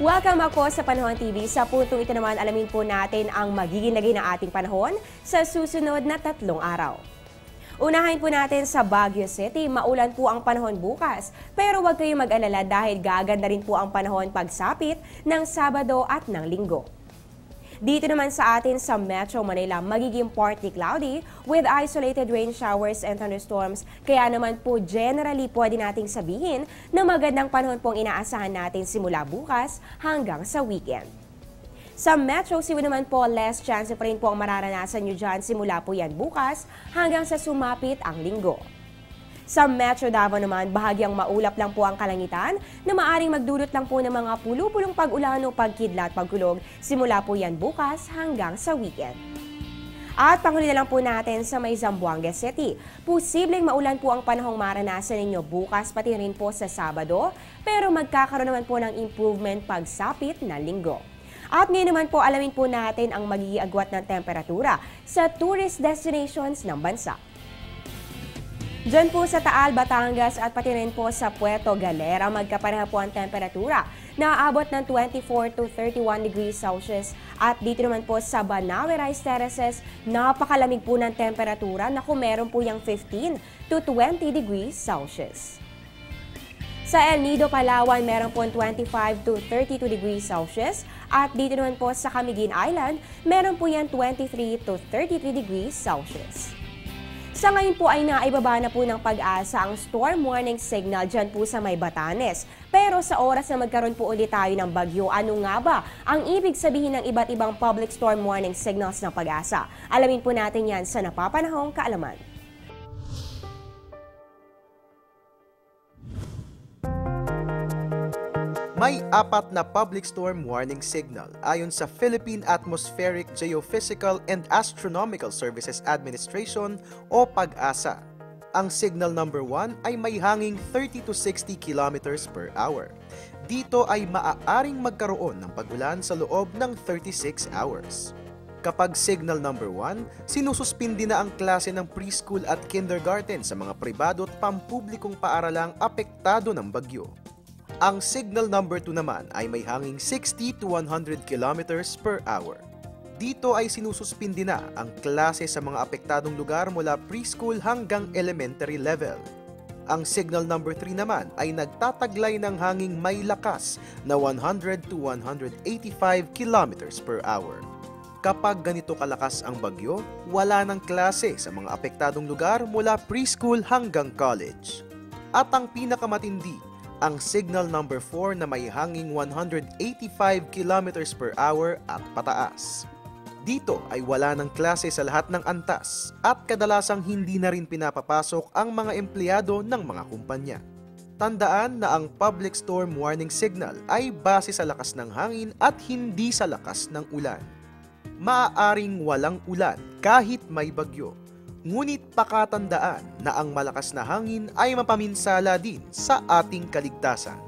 Welcome ako sa Panahon TV. Sa puntong ito naman, alamin po natin ang magiging lagay ng ating panahon sa susunod na 3 araw. Unahin po natin sa Baguio City, maulan po ang panahon bukas. Pero huwag kayong mag-alala dahil gaganda rin po ang panahon pagsapit ng Sabado at ng Linggo. Dito naman sa atin sa Metro Manila, magiging partly cloudy with isolated rain showers and thunderstorms. Kaya naman po generally pwede nating sabihin na magandang panahon pong inaasahan natin simula bukas hanggang sa weekend. Sa Metro Cebu naman po, less chance pa rin po ang mararanasan nyo dyan simula po yan bukas hanggang sa sumapit ang Linggo. Sa Metro Davao naman, bahagyang maulap lang po ang kalangitan na maaring magdulot lang po ng mga pulupulong pag-ulan o pagkidlat pagkulog simula po yan bukas hanggang sa weekend. At panghuli na lang po natin sa may Zamboanga City. Posibleng maulan po ang panahong maranasan ninyo bukas pati rin po sa Sabado, pero magkakaroon naman po ng improvement pagsapit na Linggo. At ngayon naman po alamin po natin ang magiging agwat ng temperatura sa tourist destinations ng bansa. Diyan po sa Taal, Batangas at pati rin po sa Puerto Galera, magkapareha po ang temperatura na aabot ng 24 to 31 degrees Celsius. At dito naman po sa Banawe Rice Terraces, napakalamig po ng temperatura na kung meron po yung 15 to 20 degrees Celsius. Sa El Nido, Palawan, meron po 25 to 32 degrees Celsius. At dito naman po sa Camiguin Island, meron po yan 23 to 33 degrees Celsius. Sa ngayon po ay naibaba na po ng Pag-asa ang storm warning signal dyan po sa may Batanes. Pero sa oras na magkaroon po ulit tayo ng bagyo, ano nga ba ang ibig sabihin ng iba't ibang public storm warning signals ng Pag-asa? Alamin po natin yan sa napapanahong kaalaman. May 4 na public storm warning signal ayon sa Philippine Atmospheric, Geophysical and Astronomical Services Administration o Pag-asa. Ang signal number 1 ay may hanging 30 to 60 kilometers per hour. Dito ay maaaring magkaroon ng pag-ulan sa loob ng 36 hours. Kapag signal number 1, sinususpindi na ang klase ng preschool at kindergarten sa mga pribado at pampublikong paaralang apektado ng bagyo. Ang signal number 2 naman ay may hanging 60 to 100 kilometers per hour. Dito ay sinususpindi na ang klase sa mga apektadong lugar mula preschool hanggang elementary level. Ang signal number 3 naman ay nagtataglay ng hanging may lakas na 100 to 185 kilometers per hour. Kapag ganito kalakas ang bagyo, wala ng klase sa mga apektadong lugar mula preschool hanggang college. At ang pinakamatindi, ang signal number 4 na may hanging 185 kilometers per hour at pataas. Dito ay wala ng klase sa lahat ng antas at kadalasang hindi na rin pinapapasok ang mga empleyado ng mga kumpanya. Tandaan na ang public storm warning signal ay base sa lakas ng hangin at hindi sa lakas ng ulan. Maaaring walang ulan kahit may bagyo. Ngunit pakatandaan na ang malakas na hangin ay mapaminsala din sa ating kaligtasan.